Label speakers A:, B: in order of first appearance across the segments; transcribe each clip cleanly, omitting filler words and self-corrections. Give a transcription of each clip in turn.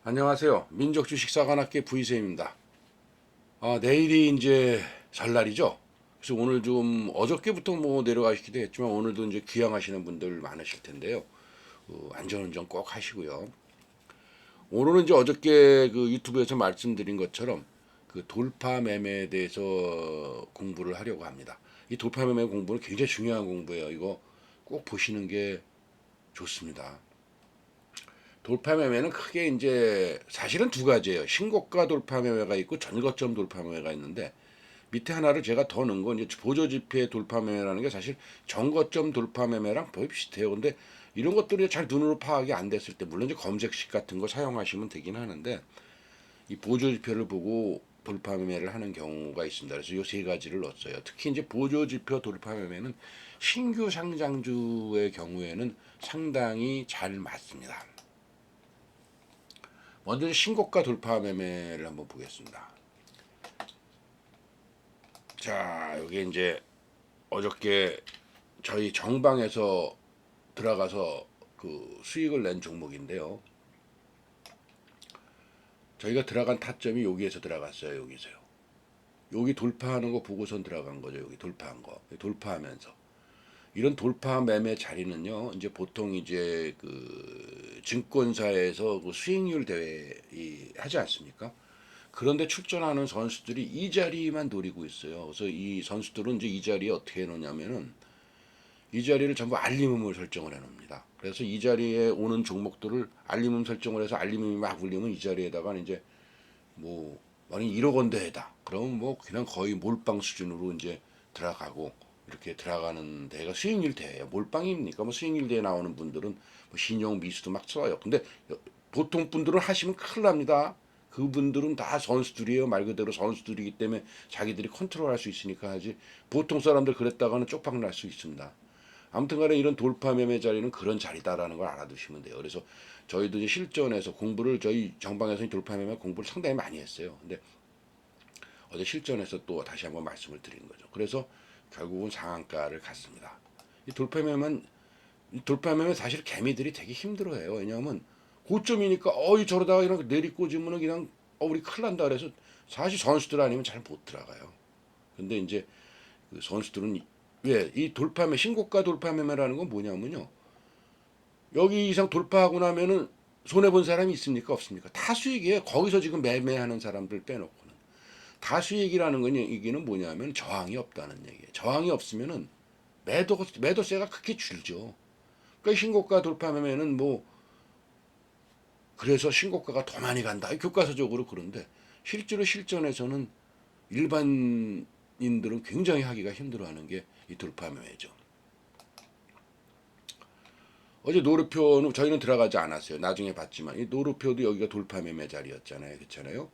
A: 안녕하세요. 민족주식사관학계 부이쌤입니다. 내일이 이제 설날이죠. 그래서 오늘 좀 어저께부터 뭐 내려가시기도 했지만 오늘도 이제 귀향하시는 분들 많으실 텐데요. 안전운전 꼭 하시고요. 오늘은 이제 어저께 그 유튜브에서 말씀드린 것처럼 그 돌파 매매에 대해서 공부를 하려고 합니다. 이 돌파 매매 공부는 굉장히 중요한 공부예요. 이거 꼭 보시는 게 좋습니다. 돌파 매매는 크게 이제 사실은 두 가지예요. 신고가 돌파 매매가 있고 전거점 돌파 매매가 있는데 밑에 하나를 제가 더 넣은 건 이제 보조지표 돌파 매매라는 게 사실 전거점 돌파 매매랑 거의 비슷해요. 근데 이런 것들이 잘 눈으로 파악이 안 됐을 때 물론 이제 검색식 같은 거 사용하시면 되긴 하는데 이 보조지표를 보고 돌파 매매를 하는 경우가 있습니다. 그래서 이 세 가지를 넣었어요. 특히 이제 보조지표 돌파 매매는 신규 상장주의 경우에는 상당히 잘 맞습니다. 먼저 신고가 돌파 매매를 한번 보겠습니다. 자, 여기 이제 어저께 저희 정방에서 들어가서 그 수익을 낸 종목인데요. 저희가 들어간 타점이 여기에서 들어갔어요. 여기서요. 여기 돌파하는 거 보고선 들어간 거죠. 여기 돌파한 거. 돌파하면서. 이런 돌파 매매 자리는요. 이제 보통 이제 그 증권사에서 그 수익률 대회 하지 않습니까? 그런데 출전하는 선수들이 이 자리만 노리고 있어요. 그래서 이 선수들은 이제 이 자리에 어떻게 해놓냐면은 이 자리를 전부 알림음을 설정을 해놓습니다. 그래서 이 자리에 오는 종목들을 알림음 설정을 해서 알림음이 막 울리면 이 자리에다가 이제 뭐 만약 1억 원대다. 그러면 뭐 그냥 거의 몰빵 수준으로 이제 들어가고 이렇게 들어가는 데가 수익률 대예요. 몰빵입니까? 뭐 수익률 대에 나오는 분들은 뭐 신용 미수도 막 써요. 근데 보통 분들은 하시면 큰일 납니다. 그분들은 다 선수들이에요. 말 그대로 선수들이기 때문에 자기들이 컨트롤할 수 있으니까 하지. 보통 사람들 그랬다가는 쪽박 날 수 있습니다. 아무튼 간에 이런 돌파 매매 자리는 그런 자리다라는 걸 알아두시면 돼요. 그래서 저희도 이제 실전에서 공부를 저희 정방에서 돌파 매매 공부를 상당히 많이 했어요. 근데 어제 실전에서 또 다시 한번 말씀을 드린 거죠. 그래서 결국은 상한가를 갔습니다. 이 돌파 매매 사실 개미들이 되게 힘들어해요. 왜냐하면 고점이니까 저러다가 이런 내리꽂으면 그냥 우리 큰일 난다 그래서 사실 선수들 아니면 잘 못 들어가요. 근데 이제 그 선수들은 왜 이 돌파매 신고가 돌파매매라는 건 뭐냐면요. 여기 이상 돌파하고 나면은 손해 본 사람이 있습니까 없습니까? 다 수익이에요. 거기서 지금 매매하는 사람들 빼놓고는 다 수익이라는 건 얘기는 뭐냐면 저항이 없다는 얘기예요. 저항이 없으면은 매도세가 크게 줄죠. 그러니까 신고가 돌파매매는 뭐 그래서 신고가가 더 많이 간다. 교과서적으로 그런데 실제로 실전에서는 일반인들은 굉장히 하기가 힘들어하는 게 이 돌파매매죠. 어제 노루표는 저희는 들어가지 않았어요. 나중에 봤지만 이 노루표도 여기가 돌파매매 자리였잖아요. 그렇잖아요.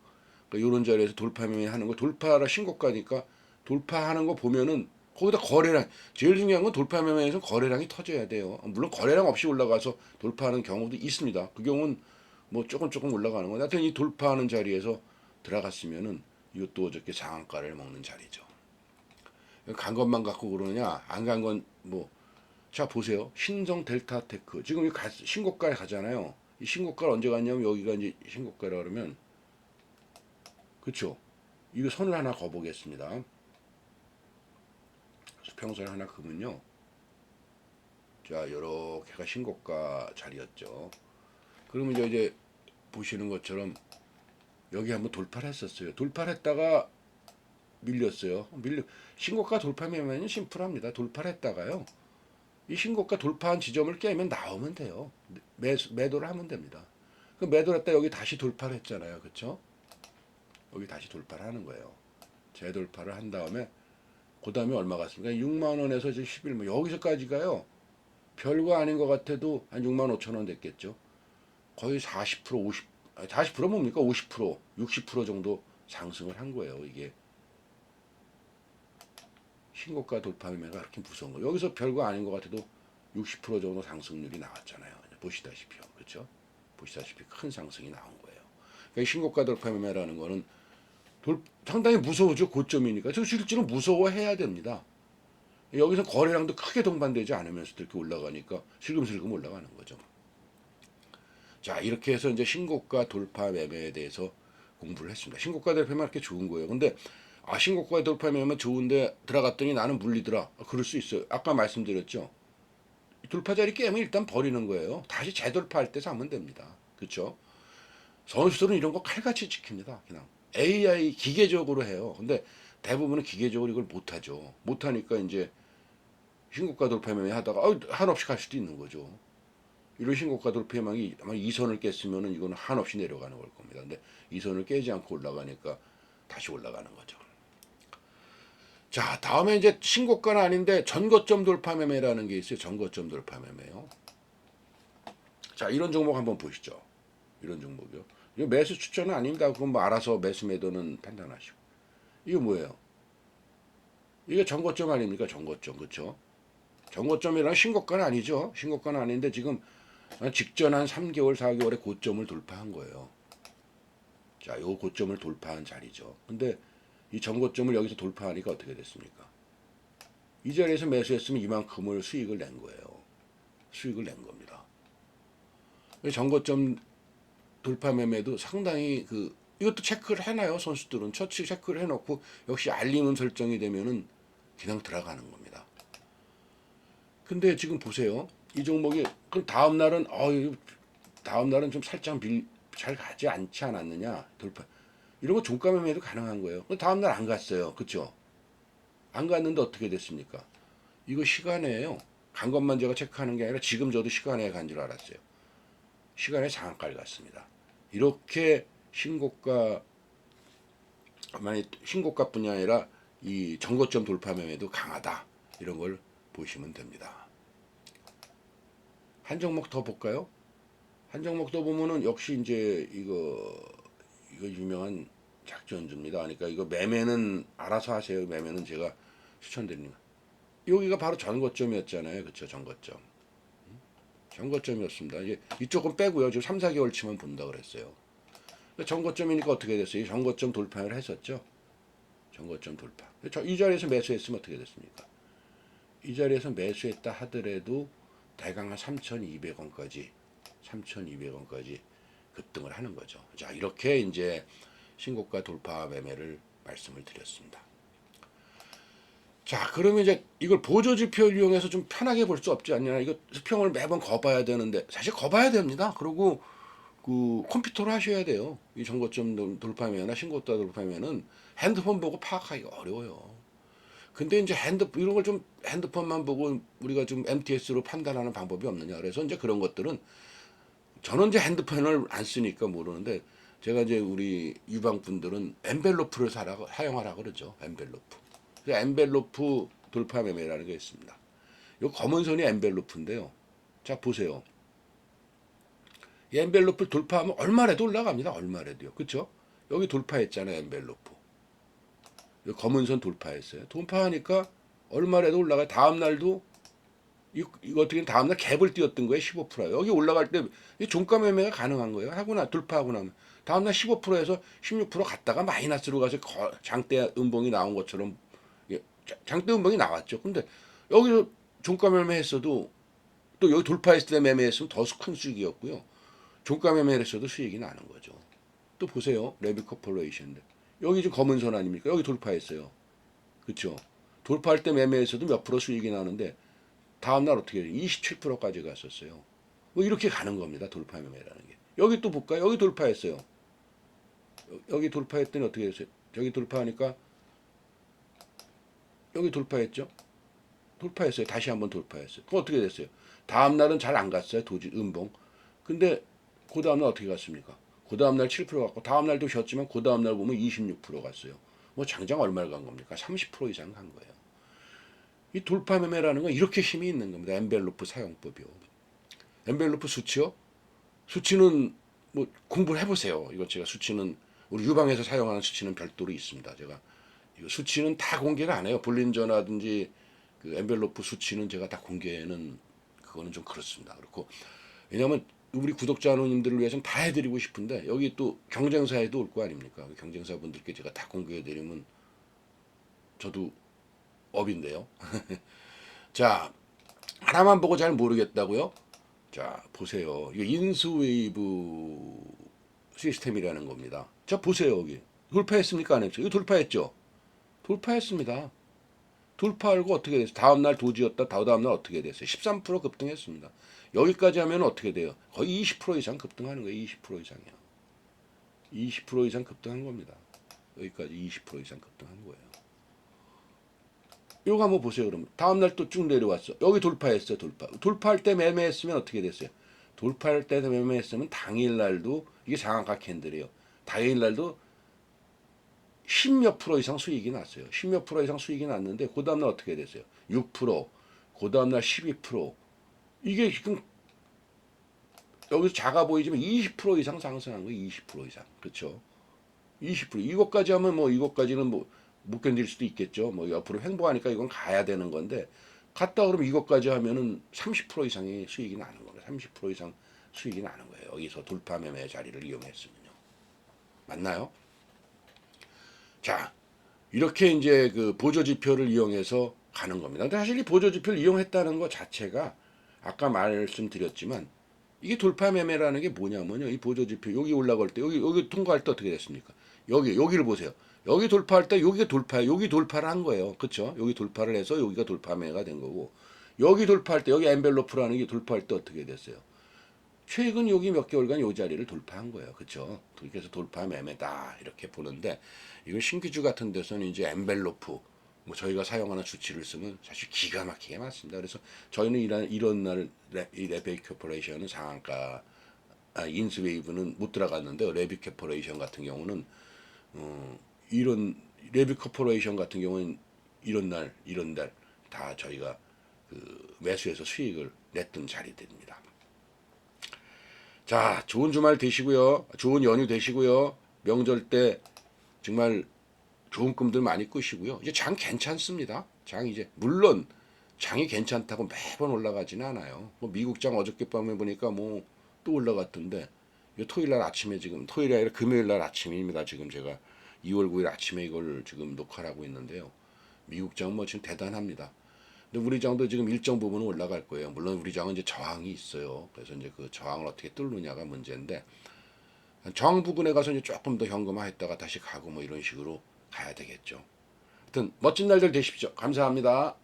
A: 그러니까 이런 자리에서 돌파매매 하는 거 돌파라 신고가니까 돌파하는 거 보면은 거기다 거래량 제일 중요한 건 돌파매매에서 거래량이 터져야 돼요. 물론 거래량 없이 올라가서 돌파하는 경우도 있습니다. 그 경우는 뭐 조금 올라가는 거. 하여튼 이 돌파하는 자리에서 들어갔으면은 이것도 어저께 상한가를 먹는 자리죠. 간 것만 갖고 그러느냐 안 간 건 뭐 자 보세요. 신성 델타테크 지금 신고가에 가잖아요. 이 신고가 언제 갔냐면 여기가 이제 신고가라 그러면 그쵸? 이거 선을 하나 거보겠습니다. 수평선을 하나 그으면요. 자 요렇게가 신고가 자리였죠. 그러면 이제 보시는 것처럼 여기 한번 돌파를 했었어요. 돌파를 했다가 밀렸어요. 신고가 돌파면 심플합니다. 돌파를 했다가요. 이 신고가 돌파한 지점을 깨면 나오면 돼요. 매도를 하면 됩니다. 그 매도를 했다 여기 다시 돌파를 했잖아요. 그쵸? 여기 다시 돌파를 하는 거예요. 재돌파를 한 다음에 그 다음에 얼마 갔습니까? 6만 원에서 이제 11만 여기서까지가요. 별거 아닌 것 같아도 한 6만 5천 원 됐겠죠. 거의 40% 50 40% 뭡니까? 50% 60% 정도 상승을 한 거예요. 이게 신고가 돌파 매매가 그렇게 무서운 거. 여기서 별거 아닌 것 같아도 60% 정도 상승률이 나왔잖아요. 보시다시피요. 그렇죠? 보시다시피 큰 상승이 나온 거예요. 그러니까 신고가 돌파 매매라는 거는 상당히 무서우죠. 고점이니까. 저 실제로 무서워해야 됩니다. 여기서 거래량도 크게 동반되지 않으면서도 이렇게 올라가니까 슬금슬금 올라가는 거죠. 자, 이렇게 해서 이제 신고가 돌파 매매에 대해서 공부를 했습니다. 신고가 돌파면 이렇게 좋은 거예요. 근데 신고가 돌파 매매면 좋은데 들어갔더니 나는 물리더라. 그럴 수 있어요. 아까 말씀드렸죠. 돌파 자리 깨면 일단 버리는 거예요. 다시 재돌파할 때 사면 됩니다. 그렇죠? 선수들은 이런 거 칼같이 지킵니다. 그냥 AI 기계적으로 해요. 근데 대부분은 기계적으로 이걸 못하죠. 못하니까 이제 신고가 돌파 매매 하다가 한없이 갈 수도 있는 거죠. 이런 신고가 돌파망이 아마 이 선을 깼으면은 이거는 한없이 내려가는 걸 겁니다. 근데 이 선을 깨지 않고 올라가니까 다시 올라가는 거죠. 자, 다음에 이제 신고가는 아닌데 전고점 돌파 매매라는 게 있어요. 전고점 돌파 매매요. 자, 이런 종목 한번 보시죠. 이런 종목이요. 이거 매수 추천은 아닙니다. 그건 뭐 알아서 매수 매도는 판단하시고. 이거 뭐예요? 이게 전고점 아닙니까? 전고점. 그렇죠? 전고점이란 신고가는 아니죠. 신고가는 아닌데 지금 직전 한 3개월, 4개월의 고점을 돌파한 거예요. 자, 요 고점을 돌파한 자리죠. 근데 이 전고점을 여기서 돌파하니까 어떻게 됐습니까? 이 자리에서 매수했으면 이만큼을 수익을 낸 거예요. 수익을 낸 겁니다. 전고점 돌파 매매도 상당히 이것도 체크를 해놔요. 선수들은 처치 체크를 해놓고 역시 알림은 설정이 되면은 그냥 들어가는 겁니다. 근데 지금 보세요. 이 종목이 그럼 다음 날은 좀 살짝 잘 가지 않지 않았느냐 돌파 이런 거 종가 매매도 가능한 거예요. 다음 날 안 갔어요. 그렇죠? 안 갔는데 어떻게 됐습니까? 이거 시간이에요. 간 것만 제가 체크하는 게 아니라 지금 저도 시간에 간 줄 알았어요. 시간에 장악까지 갔습니다. 이렇게 신고가뿐이 아니라 이 전고점 돌파 매매도 강하다. 이런 걸 보시면 됩니다. 한 종목 더 볼까요? 한 종목 더 보면은 역시 이제 이거 유명한 작전주입니다. 그러니까 이거 매매는 알아서 하세요. 매매는 제가 추천드립니다. 여기가 바로 전고점이었잖아요. 그렇죠? 전고점. 전고점이었습니다. 이제 이쪽은 빼고요. 지금 3, 4개월 치만 본다 그랬어요. 전고점이니까 어떻게 됐어요? 전고점 돌파를 했었죠. 전고점 돌파. 이 자리에서 매수했으면 어떻게 됐습니까? 이 자리에서 매수했다 하더라도 대강 한 3,200원까지 급등을 하는 거죠. 자, 이렇게 이제 신고가 돌파 매매를 말씀을 드렸습니다. 자, 그러면 이제 이걸 보조지표를 이용해서 좀 편하게 볼 수 없지 않냐. 이거 수평을 매번 거봐야 되는데, 사실 거봐야 됩니다. 그리고 컴퓨터로 하셔야 돼요. 이 전고점 돌파면이나 신고가 돌파면은 핸드폰 보고 파악하기가 어려워요. 근데 이제 이런 걸 좀 핸드폰만 보고 우리가 좀 MTS로 판단하는 방법이 없느냐. 그래서 이제 그런 것들은 저는 이제 핸드폰을 안 쓰니까 모르는데 제가 이제 우리 유방분들은 엔벨로프를 사용하라 그러죠. 엔벨로프. 엔벨로프 돌파 매매라는 게 있습니다. 이 검은 선이 엔벨로프인데요. 자, 보세요. 이 엔벨로프를 돌파하면 얼마라도 올라갑니다. 얼마라도요. 그렇죠? 여기 돌파했잖아요. 엔벨로프. 검은 선 돌파했어요. 돌파하니까 얼마라도 올라가요. 다음 날도 이거 어떻게 다음 날 갭을 띄웠던 거예요. 15%. 여기 올라갈 때 종가 매매가 가능한 거예요. 돌파하고 나면 다음 날 15%에서 16% 갔다가 마이너스로 가서 장대 음봉이 나온 것처럼 장대 음봉이 나왔죠. 근데 여기서 종가 매매했어도 또 여기 돌파했을 때 매매했으면 더 큰 수익이었고요. 종가 매매를 했어도 수익이 나는 거죠. 또 보세요. 레비 코퍼레이션인데 여기 지금 검은 선 아닙니까? 여기 돌파했어요. 그렇죠? 돌파할 때 매매했어도 몇 프로 수익이 나는데 다음날 어떻게 해요? 27%까지 갔었어요. 뭐 이렇게 가는 겁니다. 돌파 매매라는 게. 여기 또 볼까요? 여기 돌파했어요. 여기 돌파했더니 어떻게 됐어요? 여기 돌파하니까 여기 돌파했죠? 돌파했어요. 다시 한번 돌파했어요. 그럼 어떻게 됐어요? 다음날은 잘 안 갔어요. 음봉. 근데 그 다음날 어떻게 갔습니까? 그 다음날 7% 갔고 다음날도 쉬었지만 그 다음날 보면 26% 갔어요. 뭐 장장 얼마를 간 겁니까? 30% 이상 간 거예요. 이 돌파 매매라는 건 이렇게 힘이 있는 겁니다. 엔벨로프 사용법이요. 엔벨로프 수치요? 수치는 뭐 공부를 해보세요. 이거 제가 수치는 우리 유방에서 사용하는 수치는 별도로 있습니다. 제가 이거 수치는 다 공개를 안 해요. 볼린저라든지 그 엔벨로프 수치는 제가 다 공개는 그거는 좀 그렇습니다. 그렇고 왜냐하면 우리 구독자님들을 위해서는 다 해드리고 싶은데 여기 또 경쟁사에도 올 거 아닙니까? 경쟁사분들께 제가 다 공개해드리면 저도 업인데요. 자, 하나만 보고 잘 모르겠다고요? 자, 보세요. 이게 인수웨이브 시스템이라는 겁니다. 자, 보세요. 여기. 돌파했습니까? 안 했죠? 이거 돌파했죠? 돌파했습니다. 돌파하고 어떻게 됐어요? 다음날 도지였다. 다음날 어떻게 됐어요? 13% 급등했습니다. 여기까지 하면 어떻게 돼요? 거의 20% 이상 급등하는 거예요. 20% 이상이요. 20% 이상 급등한 겁니다. 여기까지 20% 이상 급등한 거예요. 요거 한번 보세요. 그러면 다음날 또 쭉 내려왔어. 여기 돌파했어요. 돌파할 때 매매했으면 어떻게 됐어요? 돌파할 때 매매했으면 당일날도 이게 장악가 캔들이에요. 당일날도 10몇 프로 이상 수익이 났어요. 10몇 프로 이상 수익이 났는데 그 다음날 어떻게 됐어요? 6%, 그 다음날 12%. 이게 지금 여기서 작아 보이지만 20% 이상 상승한 거예요. 20% 이상. 그렇죠? 20% 이것까지 하면 뭐 이것까지는 뭐 못 견딜 수도 있겠죠. 뭐 옆으로 횡보하니까 이건 가야 되는 건데 갔다 그러면 이것까지 하면은 30% 이상의 수익이 나는 거예요. 30% 이상 수익이 나는 거예요. 여기서 돌파 매매 자리를 이용했으면요. 맞나요? 자, 이렇게 이제 그 보조 지표를 이용해서 가는 겁니다. 근데 사실 이 보조 지표를 이용했다는 것 자체가 아까 말씀드렸지만 이게 돌파 매매라는 게 뭐냐면요. 이 보조 지표 여기 올라갈 때 여기 통과할 때 어떻게 됐습니까? 여기를 보세요. 여기 돌파할 때 여기가 돌파예요. 여기 돌파를 한 거예요. 그렇죠? 여기 돌파를 해서 여기가 돌파 매매가 된 거고 여기 돌파할 때 여기 엔벨로프라는 게 돌파할 때 어떻게 됐어요? 최근 여기 몇 개월간 이 자리를 돌파한 거예요. 그렇죠? 그래서 돌파 매매다 이렇게 보는데 이건 신규주 같은 데서는 이제 엔벨로프 뭐 저희가 사용하는 주치를 쓰면 사실 기가 막히게 맞습니다. 그래서 저희는 이런 날 이 레베이 코퍼레이션은 상한가 인스웨이브는 못 들어갔는데 레비 코퍼레이션 같은 경우는 이런 레비 코퍼레이션 같은 경우는 이런 날 다 저희가 그 매수해서 수익을 냈던 자리들입니다. 자, 좋은 주말 되시고요. 좋은 연휴 되시고요. 명절 때 정말 좋은 꿈들 많이 꾸시고요. 이제 장 괜찮습니다. 장 이제 물론 장이 괜찮다고 매번 올라가지는 않아요. 뭐 미국 장 어저께 밤에 보니까 뭐 또 올라갔던데 토요일 날 아침에 지금 토요일이 아니라 금요일 날 아침입니다. 지금 제가 2월 9일 아침에 이걸 지금 녹화를 하고 있는데요. 미국 장은 뭐 지금 대단합니다. 근데 우리 장도 지금 일정 부분은 올라갈 거예요. 물론 우리 장은 이제 저항이 있어요. 그래서 이제 그 저항을 어떻게 뚫느냐가 문제인데 저항 부근에 가서 이제 조금 더 현금화했다가 다시 가고 뭐 이런 식으로 가야 되겠죠. 하여튼 멋진 날들 되십시오. 감사합니다.